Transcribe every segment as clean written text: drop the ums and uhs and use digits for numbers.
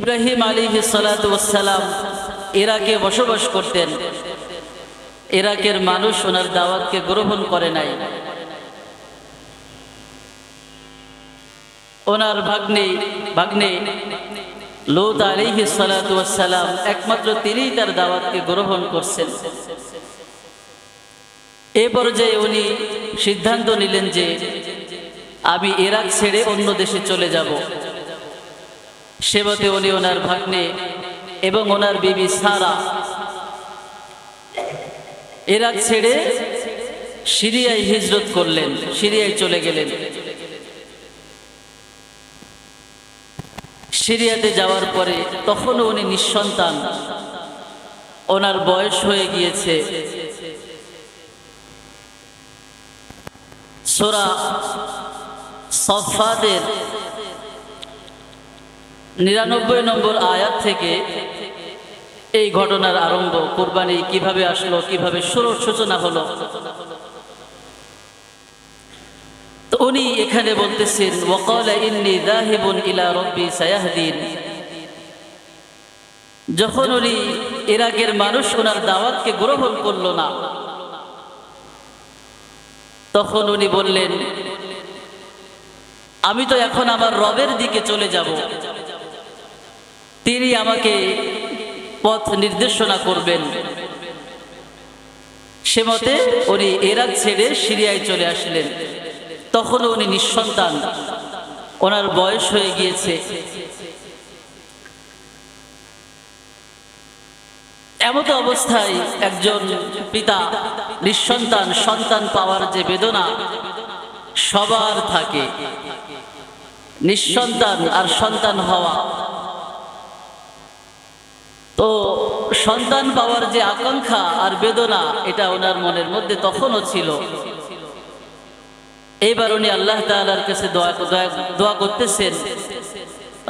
ইব্রাহিম আলাইহিস সালাতু ওয়াস সালাম ইরাকে বসবাস করতেন। ইরাকের মানুষ ওনার দাওয়াতকে গ্রহণ করে নাই। ওনার ভাগ্নে লূত আলাইহিস সালাতু ওয়াস সালাম একমাত্র তিনিই তার দাওয়াতকে গ্রহণ করছেন। এই পর্যায়ে উনি সিদ্ধান্ত নিলেন যে আমি ইরাক ছেড়ে অন্য দেশে চলে যাব। সেবতে উনি ওনার ভাগ্নে এবং ওনার বিবি সারা ইরাক ছেড়ে সিরিয়ায় হিজরত করলেন, সিরিয়ায় চলে গেলেন। সিরিয়াতে যাওয়ার পরে তখনও উনি নিঃসন্তান, ওনার বয়স হয়ে গিয়েছে। সূরা সফফাতের 99 নম্বর আয়াত থেকে এই ঘটনার আরম্ভ। কুরবানি কিভাবে আসলো, কিভাবে সূচনা হলো, তো উনি এখানে বলতেছেন ওয়াকালা ইন্নী যাহিবুন ইলা রাব্বি সায়াহদিন। যখন উনি ইরাকের মানুষ ওনার দাওয়াতকে গ্রহণ করল না, তখন উনি বললেন আমি তো এখন আমার রবের দিকে চলে যাব, তিনি আমাকে পথ নির্দেশনা করবেন। সে মতে উনি ইরাক ছেড়ে সিরিয়ায় চলে আসলেন। তখনও উনি নিঃসন্তান, ওনার বয়স হয়ে গিয়েছে। এমত অবস্থায় একজন পিতা নিঃসন্তান, সন্তান পাওয়ার যে বেদনা সবার থাকে, নিঃসন্তান আর সন্তান হওয়া, তো সন্তান পাওয়ার যে আকাঙ্ক্ষা আর বেদনা এটা ওনার মনের মধ্যে তখনও ছিল। এইবার উনি আল্লাহ তাআলার কাছে দোয়া করতেছেন,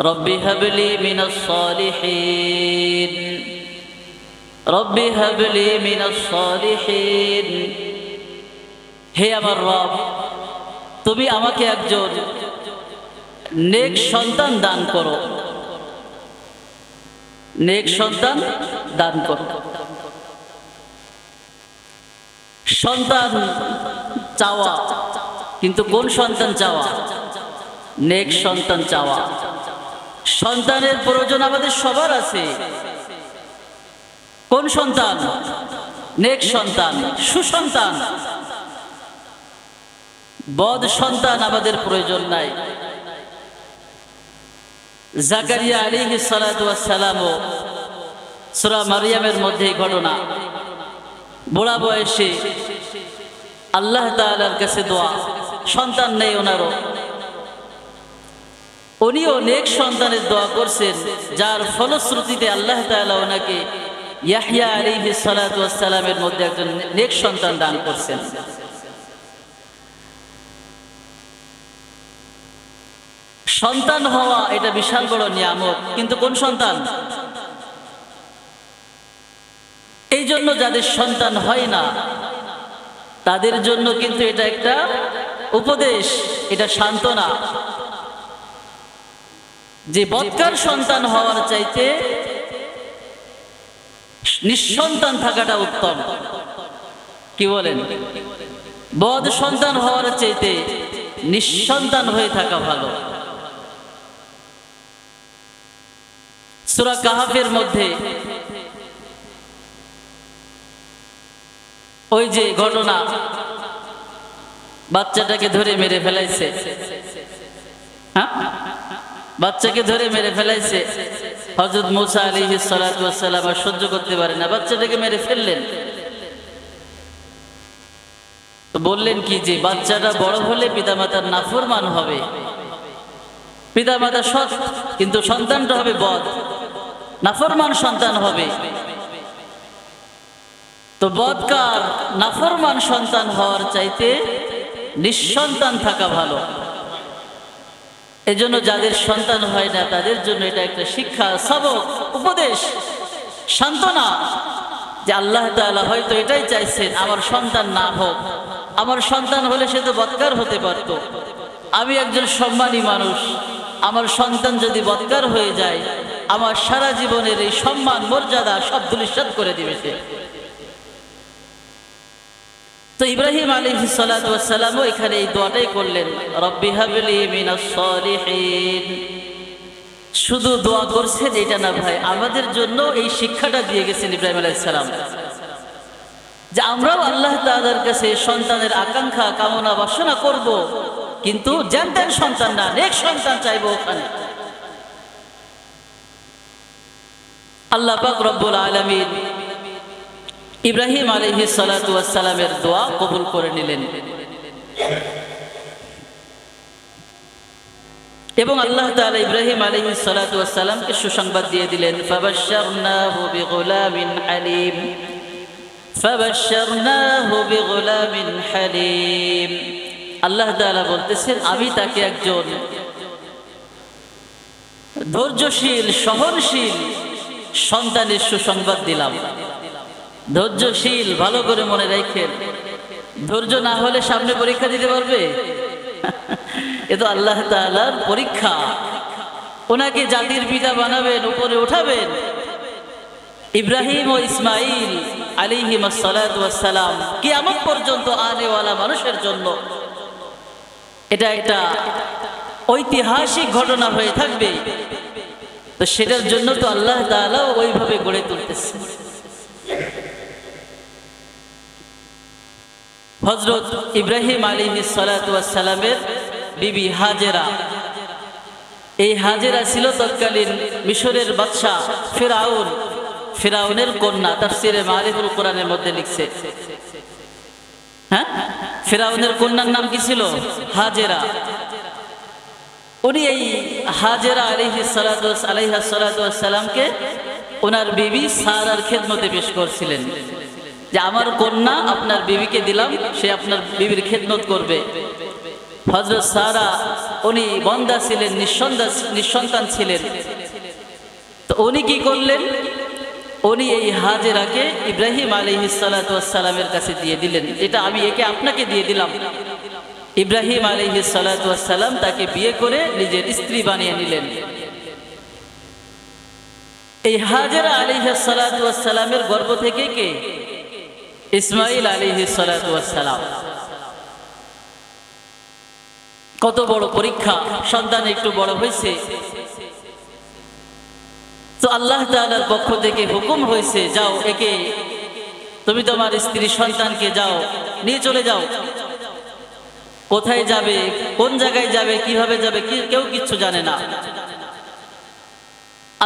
রব্বি হাবলি মিনাস সালিহিন, রব্বি হাবলি মিনাস সালিহিন। হে আমার রব, তুমি আমাকে একজন নেক সন্তান দান করো, নেক সন্তান দান করো। সন্তান চাওয়া, কিন্তু কোন সন্তান চাওয়া? নেক সন্তান চাওয়া। সন্তানের প্রয়োজন আমাদের সবার আছে। কোন সন্তান? নেক সন্তান, সুসন্তান। বদ সন্তান আমাদের প্রয়োজন নাই। জাকারিয়া আলাইহিস সালাতু ওয়াস সালাম সূরা মারইয়ামের মধ্যে এই ঘটনা। বুড়া বয়সে আল্লাহ তাআলার কাছে দোয়া, সন্তান নেই ওনারও। উনিও নেক সন্তানের দোয়া করছেন, যার ফলশ্রুতিতে আল্লাহ তাআলা ওনাকে ইয়াহইয়া আলাইহিস সালাতু ওয়াস সালামের মধ্যে একজন নেক সন্তান দান করছেন। সন্তান হওয়া এটা বিশাল বড় নিয়ামত, কিন্তু কোন সন্তান? এই জন্য যাদের সন্তান হয় না তাদের জন্য কিন্তু এটা একটা উপদেশ, এটা সান্ত্বনা, যে বদকার সন্তান হওয়ার চাইতে নিঃসন্তান থাকাটা উত্তম। কি বলেন? বদ সন্তান হওয়ার চাইতে নিঃসন্তান হয়ে থাকা ভালো। সূরা কাহাফের মধ্যে ওই যে ঘটনা, বাচ্চাটাকে ধরে মেরে ফেলাইছে, হ্যাঁ, বাচ্চাকে ধরে মেরে ফেলাইছে। হযরত মূসা আলাইহিস সালাতু ওয়াস সালাম আর সহ্য করতে পারে না, বাচ্চাটাকে মেরে ফেললেন। তো বললেন কি, যে বাচ্চাটা বড় হলে পিতামাতার নাফরমান হবে। পিতামাতা সৎ, কিন্তু সন্তানটা হবে বদ, নাফরমান সন্তান হবে। তো বদকার নাফরমান সন্তান হওয়ার চাইতে নিঃসন্তান থাকা ভালো। এজন্য যাদের সন্তান হয় না তাদের জন্য এটা একটা শিক্ষা, সবক, উপদেশ, সান্ত্বনা, যে আল্লাহ তাআলা হয়তো এটাই চাইছেন আমার সন্তান না হোক। আমার সন্তান হলে সে তো বদকার হতে পারত। আমি একজন সম্মানী মানুষ, আমার সন্তান যদি বদকার হয়ে যায় আমার সারা জীবনের এই সম্মান মর্যাদা সব ধূলিসাৎ করে দিবে সে। তো ইব্রাহিম আলাইহিস সালাতু ওয়াস সালামও এখানে এই দোয়াটাই করলেন, রব্বি হাবলি মিনাস সালিহিন। শুধু দোয়া করছেন এটা না ভাই, আমাদের জন্য এই শিক্ষাটা দিয়ে গেছেন ইব্রাহিম আলাইহিস সালাম, যে আমরাও আল্লাহ তাআলার কাছে সন্তানের আকাঙ্ক্ষা কামনা বাসনা করব, কিন্তু জানতেন সন্তান না, নেক সন্তান চাইবো। ওখানে আল্লাহ পাক রব্বুল আলামিন ইব্রাহিম আলাইহিস সালাতু ওয়াস সালামের দোয়া কবুল করে নিলেন এবং আল্লাহ তাআলা ইব্রাহিম আলাইহিস সালাতু ওয়াস সালামকে সুসংবাদ দিয়ে দিলেন, ফাবাশশারনাহু বিগুলামিন হালিম, ফাবাশশারনাহু বিগুলামিন হালিম। আল্লাহ তাআলা বলতেছেন, আমি তাকে একজন ধৈর্যশীল সহনশীল সন্তানের সুসংবাদ দিলাম। ধৈর্যশীল, ভালো করে মনে রাখেন, ধৈর্য না হলে সামনে পরীক্ষা দিতে পারবে? এ তো আল্লাহ তাআলার পরীক্ষা। ওনাকে জাতির পিতা বানাবেন, উপরে উঠাবেন। ইব্রাহিম ও ইসমাইল আলাইহিমুস সালাতু ওয়াস সালাম কিয়ামত পর্যন্ত আনেওয়ালা মানুষের জন্য এটা একটা ঐতিহাসিক ঘটনা হয়ে থাকবে। তো সেটার জন্য তো আল্লাহ তাআলা ওইভাবে গড়ে তুলতেছে। হযরত ইব্রাহিম আলাইহিস সালাতু ওয়াস সালামের বিবি হাজেরা, এই হাজেরা ছিল তৎকালীন মিশরের বাদশা ফিরাউনের কন্যা। তাফসিরে মারিফুল কোরআনের মধ্যে লিখছে, হ্যাঁ, ফিরাউনের কন্যার নাম কি ছিল? হাজেরা। উনি এই হাজেরা আলাইহিস সালাতু ওয়াস সালামকে ওনার বিবি সারার খেদমতে পেশ করছিলেন, যে আমার কন্যা আপনার বিবিকে দিলাম, সে আপনার বিবির খেদমত করবে। হযরত সারা উনি বন্দা ছিলেন, নিঃসন্তান ছিলেন। তো উনি কি করলেন? উনি এই হাজেরাকে ইব্রাহিম আলাইহিস সালাতু ওয়াস সালামের কাছে দিয়ে দিলেন, এটা আমি একে আপনাকে দিয়ে দিলাম। ইব্রাহিম আলাইহিস সালাতু ওয়াস সালাম তাকে বিয়ে করে নিজের স্ত্রী বানিয়ে নিলেন। এই হাজেরা আলাইহিস সালাতু ওয়াস সালামের গর্ভ থেকে কে? ইসমাইল আলাইহিস সালাতু ওয়াস সালাম। কত বড় পরীক্ষা! সন্তান একটু বড় হয়েছে, তো আল্লাহ তাআলার পক্ষ থেকে হুকুম হয়েছে, যাও একে তুমি তোমার স্ত্রী সন্তানকে যাও নিয়ে চলে যাও। কোথায় যাবে, কোন জায়গায় যাবে, কিভাবে যাবে, কেউ কিচ্ছু জানে না।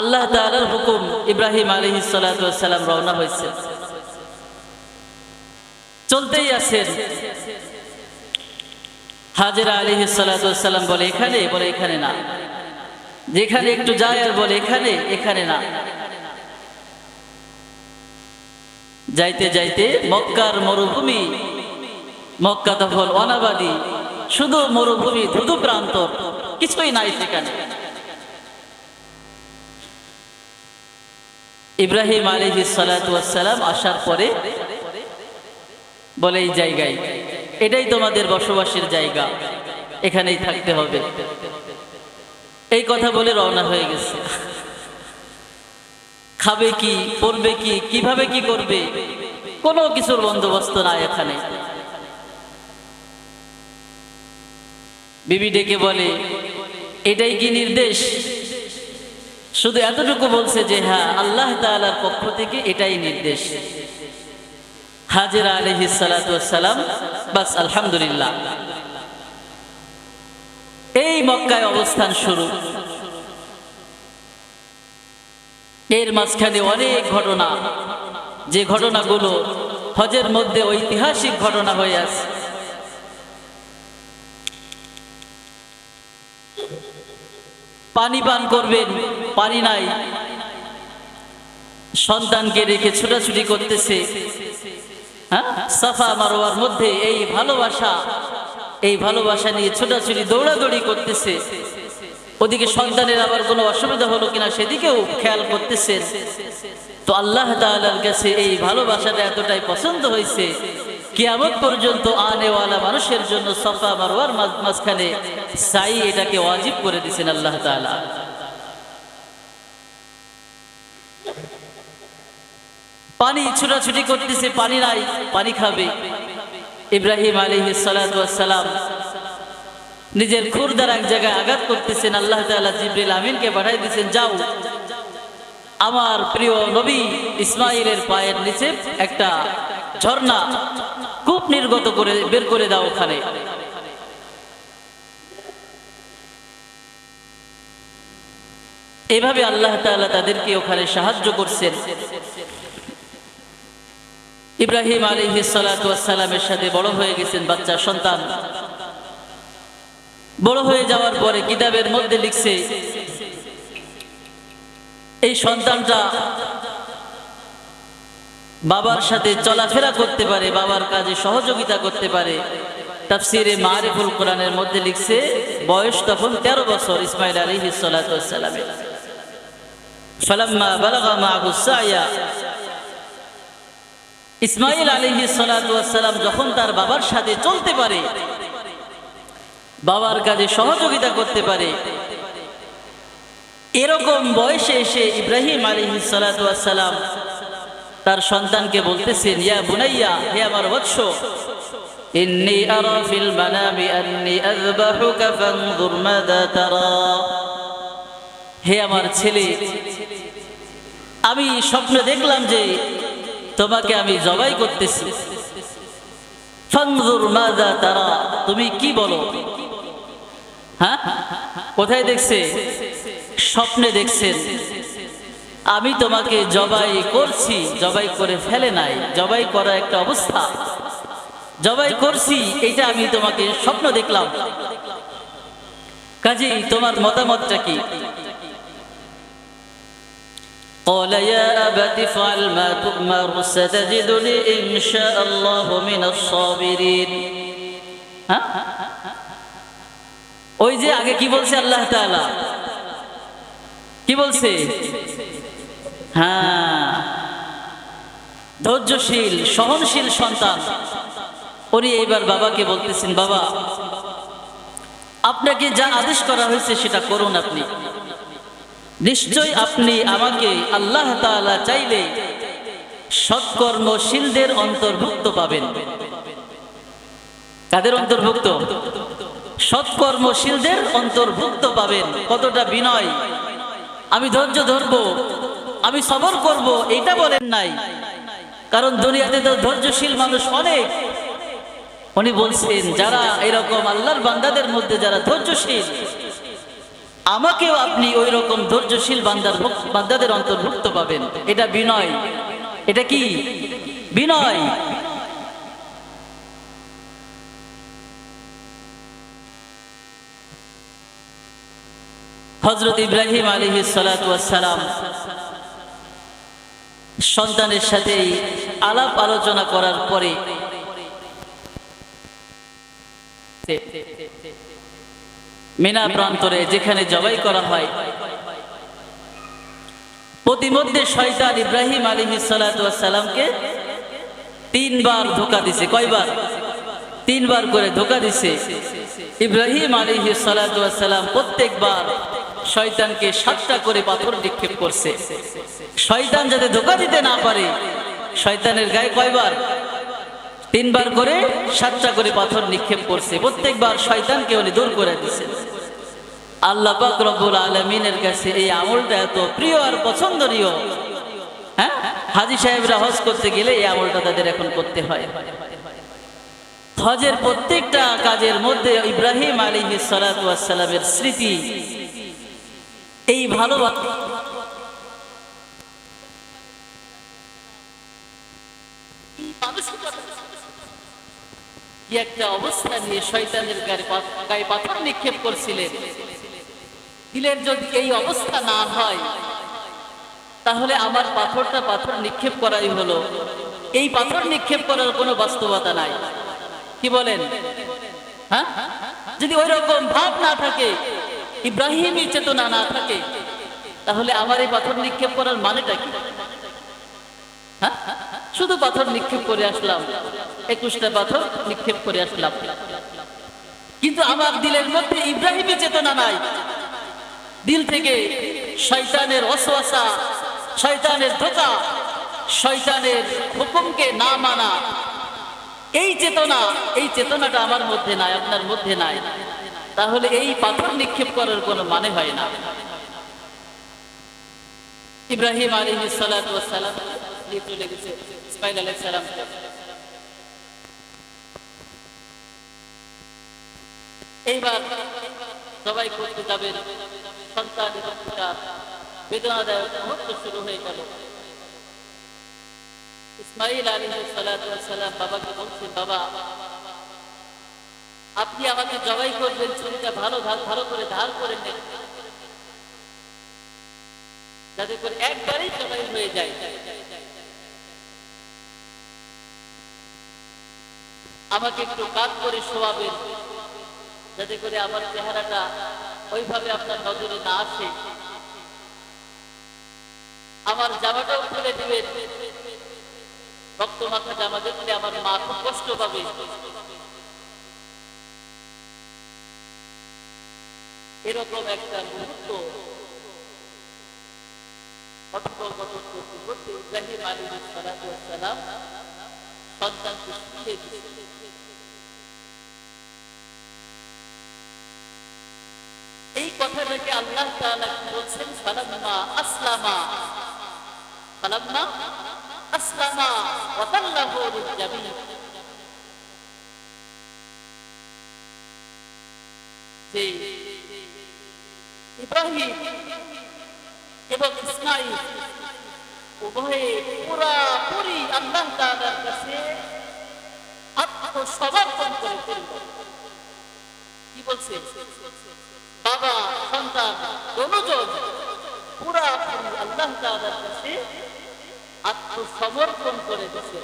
আল্লাহ তাআলার হুকুম, ইব্রাহিম আলাইহিস সালাতু ওয়াস সালাম রওনা হয়েছে, চলতেই আছেন। হাজেরা আলাইহিস সালাতু ওয়াস সালাম বলে এখানে, বলে এখানে না। যেখানে একটু যায় আর বলে এখানে, এখানে না। যাইতে যাইতে মক্কার মরুভূমি, মক্কা তখন অনাবাদী, শুধু মরুভূমি, ধুধু প্রান্তর, কিছুই নাই সেখানে। ইব্রাহিম আলাইহিস সালাতু ওয়াস সালাম আসার পরে বলে এই জায়গায়, এটাই তোমাদের বসবাসের জায়গা, এখানেই থাকতে হবে। এই কথা বলে রওনা হয়ে গেছে। খাবে কি, পড়বে কি, কিভাবে কি করবে, কোনো কিছুর বন্দোবস্ত নাই এখানে। বিবি ডেকে বলে, এটাই কি নির্দেশ? শুধু এতটুকু বলছে যে হ্যাঁ, আল্লাহ তাআলার পক্ষ থেকে এটাই নির্দেশ। হাজেরা আলাইহিস সালাতু ওয়াস সালাম বাস আলহামদুলিল্লাহ, এই মক্কায় অবস্থান শুরু। এর মাঝখানে অনেক ঘটনা, যে ঘটনাগুলো হজের মধ্যে ঐতিহাসিক ঘটনা হয়ে আছে। পানি পান করবেন, পানি নাই, সন্তানকে রেখে ছুটাছুটি করতেছে। হ্যাঁ, সাফা মারওয়ার মধ্যে এই ভালোবাসা নিয়ে ছোটাছুটি দৌড়াদৌড়ি করতেছে। ওদিকে সন্তানের আবার কোনো অসুবিধা হলো কিনা সেদিকেও খেয়াল করতেছেন। তো আল্লাহ তাআলার কাছে এই ভালোবাসাটা এতটাই পছন্দ হয়েছে, কিয়ামত পর্যন্ত আনেওয়ালা মানুষের জন্য সাফা মারওয়ার মাঝখানে সাই এটাকে ওয়াজিব করে দিয়েছেন আল্লাহ তাআলা। পানি ছুটাছুটি করতেছে, পানি নাই, পানি খাবে। ইব্রাহিম আলাইহিস সালাতু ওয়াস সালাম নিজের খুর দ্বারা এক জায়গায় আঘাত করতেছেন। আল্লাহ তাআলা জিবরিল আমিনকে পাঠিয়ে দিয়েছেন, যাও আমার প্রিয় নবী ইসমাইলের পায়ের নিচে একটা ঝর্ণা কূপ নির্গত করে বের করে দাও ওখানে। এভাবে আল্লাহ তাআলা তাদেরকে ওখানে সাহায্য করছেন। ইব্রাহিম আলাইহিস সালাতু ওয়াস সালামের সাথে বড় হয়ে গেছেন বাচ্চা সন্তান। বড় হয়ে যাওয়ার পরে কিতাবের মধ্যে লিখছে এই সন্তানটা বাবার সাথে চলাফেরা করতে পারে, বাবার কাজে সহযোগিতা করতে পারে। তাফসিরে মারিফুল কোরআনের মধ্যে লিখছে বয়স তখন 13 বছর ইসমাইল আলাইহিস সালাতু ওয়াস সালামের। ফালাম্মা বালাগা মা'হু সা'য়া, ইসমাইল আলাইহিস সালাতু ওয়াস সালাম যখন তার বাবার সাথে চলতে পারে, বাবার কাজে সহযোগিতা করতে পারে, এরকম বয়সে এসে ইব্রাহিম আলাইহিস সালাতু ওয়াস সালাম তার সন্তানকে বলতেছেন, ইয়া বুনাইয়া, হে আমার বৎস, ইন্নী আরা ফিল মানামি আন্নী আযবাহুকা ফানজুর মাযা তারা। হে আমার ছেলে, আমি স্বপ্নে দেখলাম যে তোমাকে আমি জবাই করতেছি। ফানজুর মাযা তারা, তুমি কি বলো? হ্যাঁ, কোথায় দেখছে? স্বপ্নে দেখছেন। আমি তোমাকে জবাই করছি, জবাই করে ফেলে নাই, জবাই করা একটা অবস্থা, জবাই করছি, এটা আমি তোমাকে স্বপ্ন দেখলাম। কাজেই তোমার মতামতটা কি? قال يا أبت افعل ما تؤمر ستجدني إن شاء الله من الصابرين। হ্যাঁ, ওই যে আগে কি বলছে আল্লাহ তাআলা, কি বলছে? হ্যাঁ, ধৈর্যশীল সহনশীল সন্তান। উনি এইবার বাবাকে বলতেছেন, বাবা আপনাকে যা আদেশ করা হয়েছে সেটা করুন। আপনি নিশ্চয় আপনি আমাকে আল্লাহ তাআলা চাইলে সৎকর্মশীলদের অন্তর্ভুক্ত পাবেন। কাদের অন্তর্ভুক্ত? সৎকর্মশীলদের অন্তর্ভুক্ত পাবেন। কতটা বিনয়! আমি ধৈর্য ধরবো, আমি সবর করব, এটা বলেন নাই, কারণ দুনিয়াতে তো ধৈর্যশীল মানুষ অনেক। উনি বলছেন যারা এরকম আল্লাহর বান্দাদের মধ্যে যারা ধৈর্যশীল, আমাকেও আপনি ওই রকম ধৈর্যশীল বান্দাদের অন্তর্ভুক্ত পাবেন। এটা বিনয়। এটা কি বিনয়? হযরত ইব্রাহিম আলাইহিস সালাতু ওয়াস সালাম সন্তানের সাথে আলাপ আলোচনা করার পরে মিনা প্রান্তরে যেখানে জবাই করা হয়, প্রতিমধ্যে শয়তান ইব্রাহিম আলাইহিস সালাতু ওয়াস সালামকে 3 বার ধোঁকা দিছে। কয়বার? 3 বার করে ধোঁকা দিছে। ইব্রাহিম আলাইহিস সালাতু ওয়াস সালাম প্রত্যেকবার শয়তানকে 7টা করে পাথর নিক্ষেপ করছে। শয়তান যাতে ধোঁকা দিতে না পারে, শয়তানের গায়ে কয়বার? 3 বার করে 7টা করে পাথর নিক্ষেপ করছে। প্রত্যেকবার শয়তানকে উনি দূর করে দিয়েছেন। আল্লাহ পাক রব্বুল আলামিনের কাছে এই আমলটা এত প্রিয় আর পছন্দনীয়। হ্যাঁ, হাজী সাহেবরা হজ করতে গেলে এই আমলটা তাদের এখন করতে হয়। হজের প্রত্যেকটা কাজের মধ্যে ইব্রাহিম আলাইহিস সালাতু ওয়াস সালামের স্মৃতি, এই ভালোবাসা একটা অবস্থা নিয়ে শয়তানের গায়ে পাথর নিক্ষেপ করছিলেন। দিলের যদি এই অবস্থা না হয়, তাহলে আমার পাথর নিক্ষেপ করাই হলো। এই পাথর নিক্ষেপ করার কোনো বাস্তবতা নাই। কি বলেন? হ্যাঁ, যদি ওই রকম ভাব না থাকে, ইব্রাহিমী চেতনা না থাকে, তাহলে আমার এই পাথর নিক্ষেপ করার মানেটা কি? হ্যাঁ, শুধু পাথর নিক্ষেপ করে আসলাম, 21টা পাথর নিক্ষেপ করে আসলাম, কিন্তু আমার দিলের মধ্যে ইব্রাহিমী চেতনা নাই। দিল থেকে শয়তানের ওয়াসওয়াসা, শয়তানের ধোঁকা, শয়তানের হুকুমকে না মানা, এই চেতনাটা আমার মধ্যে নাই, আপনার মধ্যে নাই, তাহলে এই পাথর নিক্ষেপ করার কোনো মানে হয় না। ইব্রাহিম আলাইহিস সালাতু ওয়াস সালাম চলে গেছে ইসমাঈল আলাইহিস সালাম, এইবার সবাই করতে যাবেন, সন্তানের পিতা বেদনাদায়ক মুহূর্ত শুরু হয়ে গেল। ইসমাঈল আলাইহিস সালাতু ওয়াস সালাম বাবাকে বলছেন, বাবা আপনি আমাকে জবাই করবেন, ছুরিটা ভালো করে ধার করে নেন, যাতে করে একবারেই জবাই হয়ে যায়। আমাকে একটু কাত করে শোয়াবেন, যাতে করে আমার চেহারাটা ওইভাবে আপনার নজরে না আসে। আমার জামাটাও খুলে দিবেন, রক্ত মাখা জামা দেখলে আমার মা খুব কষ্ট পাবে। এরকম একটা মুহূর্ত ইব্রাহিম আলাইহিস সালাতু ওয়াস সালাম সন্তানকে শিখিয়ে দিয়েছেন। এই কথাটাকে আল্লাহ তাআলা বলছেন ফালাম্মা আসলামা ওয়া তাল্লাহু লিল জাবিন, যে ইব্রাহিম এবং ইসমাঈল উভয়ে পুরাপুরি আল্লাহ তাআলার কাছে আত্মসমর্পণ করে ফেলল। কি বলছে? বাবা সন্তান দুজন পুরাপুরি আল্লাহ তাআলার কাছে আত্মসমর্পণ করে দিয়েছে।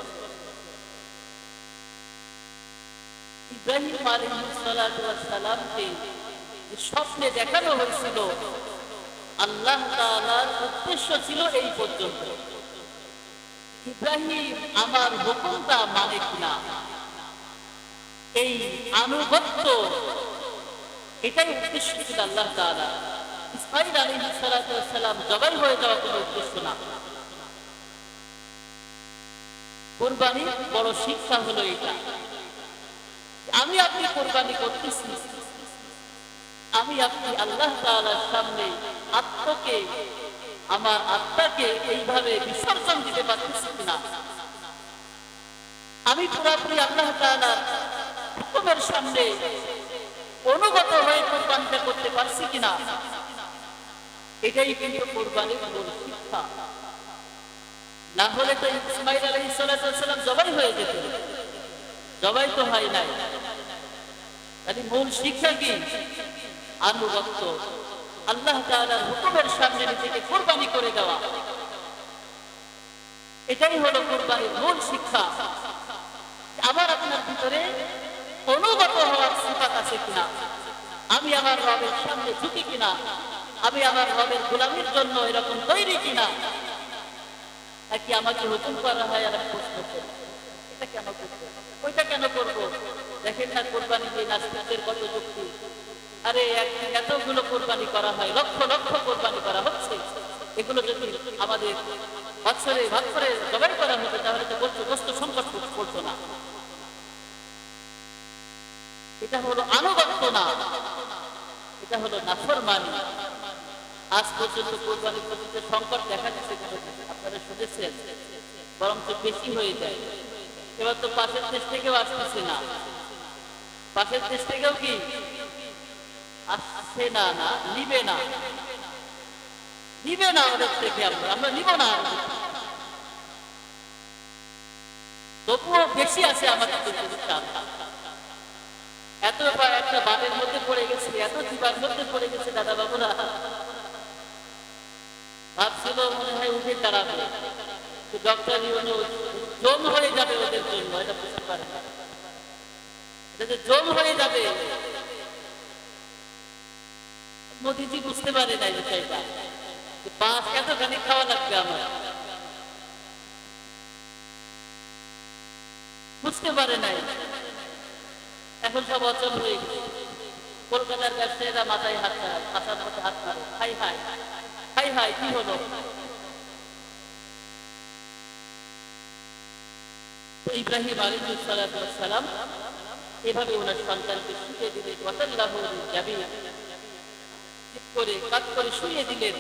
ইব্রাহিম আলাইহিস সালাতু ওয়াস সালামকে স্বপ্নে দেখানো হয়েছিল, আল্লাহ তাআলার উদ্দেশ্য ছিল এই পর্যন্ত, ইব্রাহিম আমার হুকুমটা মানে কিনা, এই আনুগত্য, এটাই উদ্দেশ্য ছিল আল্লাহ তাআলা। ইসমাঈল আলাইহিস সালাতু ওয়াস সালাম জবাই হয়ে যাওয়া কোনো উদ্দেশ্য না। কুরবানি বড় শিক্ষা হলো এটা, আমি আপনি কুরবানি করতেছি, আমি আপনি আল্লাহ তাআলার সামনে আমার আত্মাকে এইভাবে বিসর্জন দিতে পারতেছি কিনা, আমি পুরোপুরি আল্লাহ তাআলার হুকুমের সামনে অনুগত হয়ে কুরবানিটা করতে পারছি কিনা, এটাই কিন্তু কুরবানির মূল শিক্ষা। না হলে তো ইসমাঈল আলাইহিস সালাম জবাই হয়ে যেত, জবাই তো হয় নাই। তাহলে মূল শিক্ষা কি? আনুগত্য, আল্লাহ তাআলার হুকুমের সামনে নিজেকে কুরবানি করে দেওয়া, এটাই হলো কুরবানির মূল শিক্ষা। আমার আপনার ভিতরে অনুগত হওয়ার সিফাত আছে কিনা, আমি আমার রবের সামনে ঝুঁকি কিনা, আমি আমার রবের গোলামির জন্য এরকম তৈরি কিনা, নাকি আমাকে হুকুম করা হয় আর প্রশ্ন করি এটা কেন করবো, ওইটা কেন করবো। দেখেন না কোরবানি যে নাস্তিকদের কত যুক্তি, আরে এতগুলো কোরবানি করা হয়, লক্ষ লক্ষ কোরবানি করা হচ্ছে, এগুলো যদি আমাদের বছরে জবাই করা হতো তাহলে তো গোস্ত সংকট পড়তো না। এটা হলো আনুগত্য না, এটা হলো নাফরমানি। আজ পর্যন্ত কোরবানির প্রতি যে সংকট দেখা যাচ্ছে আপনারা শুনেছেন, বরঞ্চ বেশি হয়ে যায়। এবার তো পাশের দেশ থেকেও আসতেছে না, পাশের দেশ থেকেও কি আসছে না, নিবে না ওদের থেকে, আমরা নিব না, তবুও বেশি আছে আমাদের এত একটা বানের মধ্যে পড়ে গেছে, এত জীবার মধ্যে পড়ে গেছে, দাদা বাবুরা ভাবছিল মনে হয় উঠে দাঁড়াবে, ডক্টর জম হয়ে যাবে ওদের জন্য, এটা বুঝতে পারে না, এটা যে জম হয়ে যাবে মোদিজি বুঝতে পারে না বিষয়টা, বাস এতখানি খাওয়া লাগবে আমার, বুঝতে পারে নাই। এখন সব অচল হয়ে গেছে। কলকাতার ব্যবসায়ীরা মাথায় হাত মাথার মধ্যে হাত মারে, হাই হাই কি হলো, তো ইব্রাহিম আলাইহিস সালাতু ওয়াস সালাম এভাবে ওনার সন্তানকে শুইয়ে দিলেন, ওয়াতাল্লাহু লিল-জাবিন, ঠিক করে কাত করে শুইয়ে দিলেন।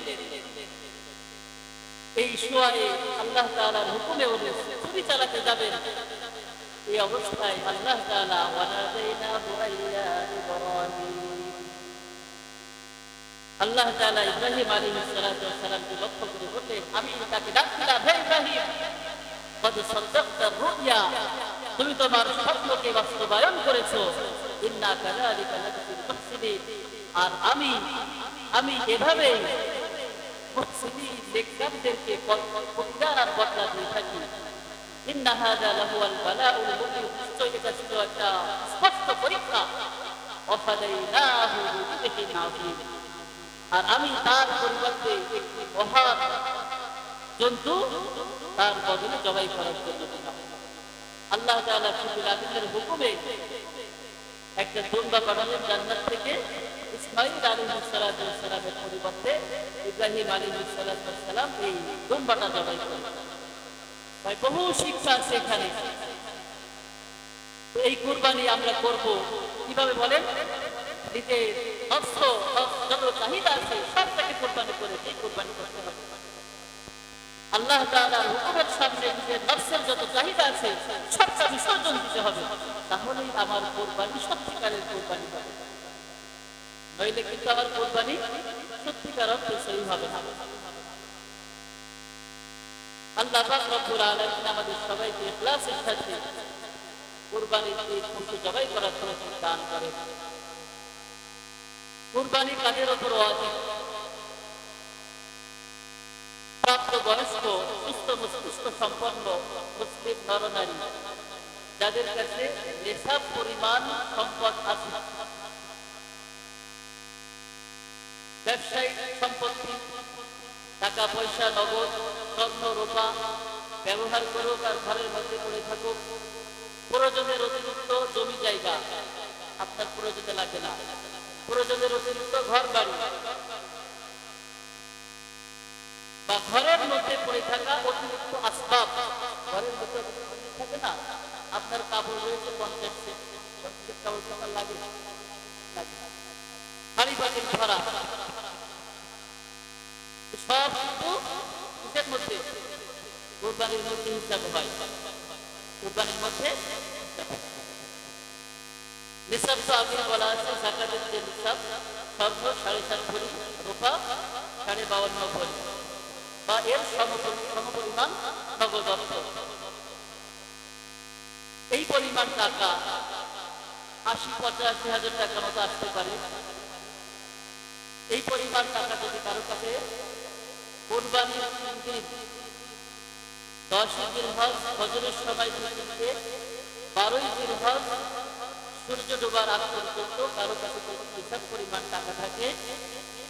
এই শোয়ায়ে আল্লাহ তাআলার হুকুমে উনি ছুরি চালাতে যাবেন। এই অবস্থায় আল্লাহ তাআলা ওয়ানাদাইনাহু আইয়া ইব্রাহিম, আল্লাহ তাআলা ইব্রাহিম আলাইহিস সালাতু ওয়াস সালামকে লক্ষ্য করে বললেন, আমি তাকে ডাকছিলাম, হে ইব্রাহিম, কদ সাদ্দাকতা রুয়া, তুমি তোমার স্বপ্নকে বাস্তবায়ন করেছো। ইন্না কাযালিকা নাজজিল মুহসিনিন, আর আমি এভাবে মুহসিনিন নেককারদেরকে প্রতিদান আর বদলা দিয়ে থাকি। ইন্না হাযা লাহুয়াল বালাউল মুবিন, নিশ্চয় এটা ছিল একটা স্পষ্ট পরীক্ষা। ওয়াফাদাইনাহু বিযিবহিন আযীম, আর আমি তার পরিবর্তে একটি মহান জন্তু তার বদলে জবাই করার জন্য দিলাম। আল্লাহ তাআলা জিবরিল আমিনের হুকুমে একটা দুম্বা পাঠালেন জান্নাত থেকে। ইসমাঈল আলাইহিস সালাতু ওয়াস সালামের পরিবর্তে ইব্রাহিম আলাইহিস সালাতু ওয়াস সালাম এই দুম্বাটা জবাই করলেন। ভাই, বহু শিক্ষা আছে এখানে। এই কুরবানি আমরা করব কিভাবে বলেন? নিজের নফস যত চাহিদা আছে সবটাকে কুরবানি করে এই কুরবানি করতে হবে। আল্লাহ তাআলার হুকুমের সামনে নিজের নফসের যত চাহিদা আছে সবটা বিসর্জন দিতে হবে, তাহলেই আমার কুরবানি সত্যিকারের কুরবানি হবে। নইলে কিন্তু আমার কুরবানি সত্যিকার অর্থে সহি হবে না। আল্লাহ পাক রব্বুল আলামিন আমাদের সবাইকে ইখলাসের সাথে কুরবানির এই পশু জবাই করার তৌফিক দান করেন। কুরবানি কাদের উপর ওয়াজিব? প্রাপ্তবয়স্ক সুস্থ মস্তিষ্ক সম্পন্ন মুসলিম নরনারী, যাদের কাছে নেশাব পরিমাণ সম্পদ আছে, ব্যবসায়িক সম্পত্তি, টাকা পয়সা, নগদ, স্বর্ণ, রূপা ব্যবহার করুক আর ঘরের মধ্যে পড়ে থাকুক, প্রয়োজনের অতিরিক্ত জমি জায়গা আপনার প্রয়োজনে লাগে না, প্রয়োজনের অতিরিক্ত ঘর বাড়ি বা ঘরের মধ্যে পড়ে থাকা অতিরিক্ত আসবাব, ঘরের মধ্যে থাকে না, আপনার কাপড় রয়েছে 50 সেট, কাপড় টাকা লাগে, হাড়ি বাটির ধরা, সব কিন্তু কিসের মধ্যে? কুরবানির মধ্যে হিসাব হয়। কুরবানির মধ্যে নিসাব তো আগে বলা আছে, যাকাতের যে নিসাব স্বর্ণ 7.5 ভরি, রূপা 52.5 ভরি বা এর সমপরিমাণ নগদ অর্থ। এই পরিমাণ টাকা 80-85 হাজার টাকার মতো আসতে পারে। এই পরিমাণ টাকা যদি কারো কাছে কুরবানির দিন 10 জিলহজ ফজরের সময় থেকে 12 জিলহজ সূর্য ডোবার আগ পর্যন্ত কারো কাছে যদি হিসাব পরিমাণ টাকা থাকে,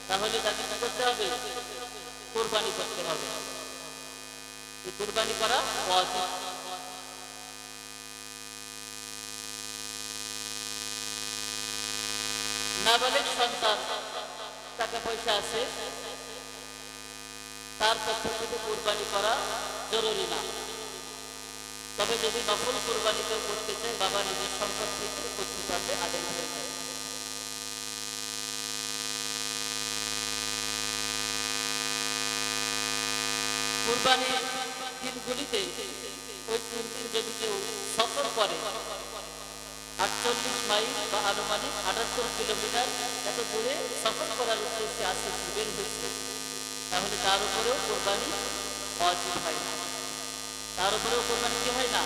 তাহলে তাকে কি করতে হবে? কুরবানি করতে হবে। এই কুরবানি করা ওয়াজিব। নাবালিগ সন্তান টাকা পয়সা আছে, তার পক্ষ থেকে কুরবানি করা জরুরি না। তবে যদি নফল কুরবানি কেউ করতে চায়, বাবা নিজের সম্পদ থেকে কর্তৃপক্ষে আদায় হয়ে যায়। কুরবানির দিনগুলিতে ওই 3 দিন যদি কেউ সফর করে 48 মাইল বা আনুমানিক 78 কিলোমিটার এত দূরে সফর করার উদ্দেশ্যে আসে, বের হচ্ছে, তাহলে তার উপরেও কুরবানি ওয়াজিব হয় না। তার উপরেও কুরবানি কি হয় না?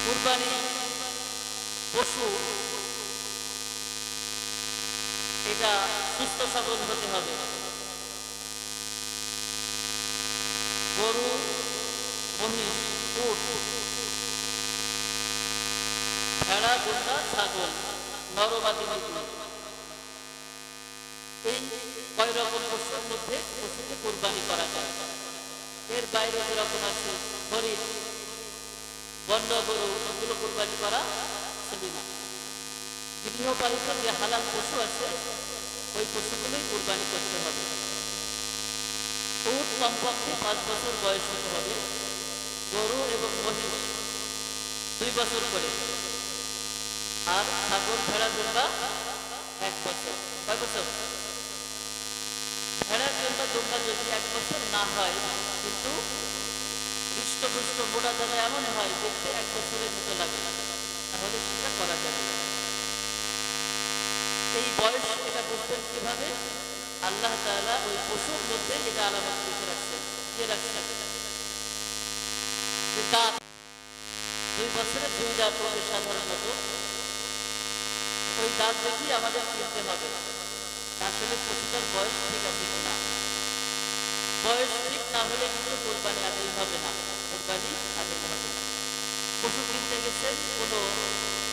কুরবানি পশু এটা সুস্থ সবল হতে হবে। গরু, মহিষ, উট, ভেড়া, গরু, ছাগল, নরমাদি, এই কয় রকম পশুর মধ্যে পশুকে কুরবানি করা যায়। এর বাইরে যেরকম আছে হরিণ, বন্য গরু, এগুলো কুরবানি করা চলে না। গৃহপালিত যে হালাল পশু আছে ওই পশুগুলোই কোরবানি করতে হবে। উট কমপক্ষে 5 বছর বয়স হতে হবে, গরু এবং মহিষ 2 বছর করে, আর ছাগল ভেড়া দুম্বা 1 বছর। কয় বছর? ভেড়ার জন্য দুম্বা যদি 1 বছর না হয়, কিন্তু হৃষ্টপুষ্ট মোটা দানা এমন হয় দেখতে 1 বছরের মতো লাগে, তাহলে সেটা করা যাবে। এই বয়স এটা বুঝবেন কিভাবে? আল্লাহ তাআলা ওই পশুর মধ্যে এটা আলামত লিখে রাখছেন। দিয়ে রাখছেন যে দাঁত 2 বছরে 2 দাঁত হবে সাধারণত। ওই দাঁত দেখি আমাদের কিনতে হবে আসলে পশুটার বয়স ঠিক আছে কিনা। বয়স ঠিক না হলে কিন্তু কোরবানি আদায় হবে না, কোরবানি আদায় হবে না। পশু কিনতে গেছেন, কোনো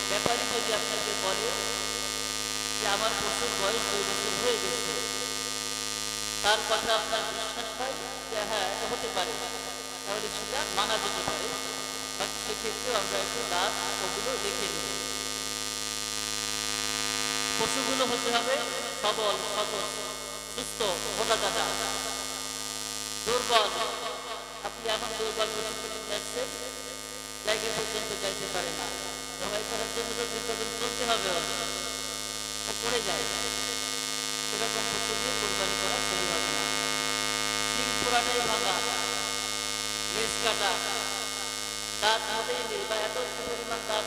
ব্যাপারী যদি আপনাকে বলে যে আমার পশুর বয়স 2 বছর হয়ে গেছে, তার কথা আপনার বিশ্বাস হয় যে হ্যাঁ এটা হতে পারে, তাহলে সেটা মানা যেতে পারে। বাকি সেক্ষেত্রেও আমরা একটু দাঁত ওগুলো রেখে নিই। পশুগুলো হতে হবে সবল, সবল, সুস্থ, মোটা দানা। দুর্বল, আপনি এমন দুর্বল পশু কিনে যাচ্ছেন জায়গা পর্যন্ত যাইতে পারে না, জবাই করার জন্য তো দীর্ঘদিন চলতে হবে, ও পড়ে যায়, এরকম পশু দিয়ে কোরবানি করা সহি হবে না। শিং পুরাটাই ভাঙা, লেজ কাটা, দাঁত মোটেই নেই বা এত পরিমাণ দাঁত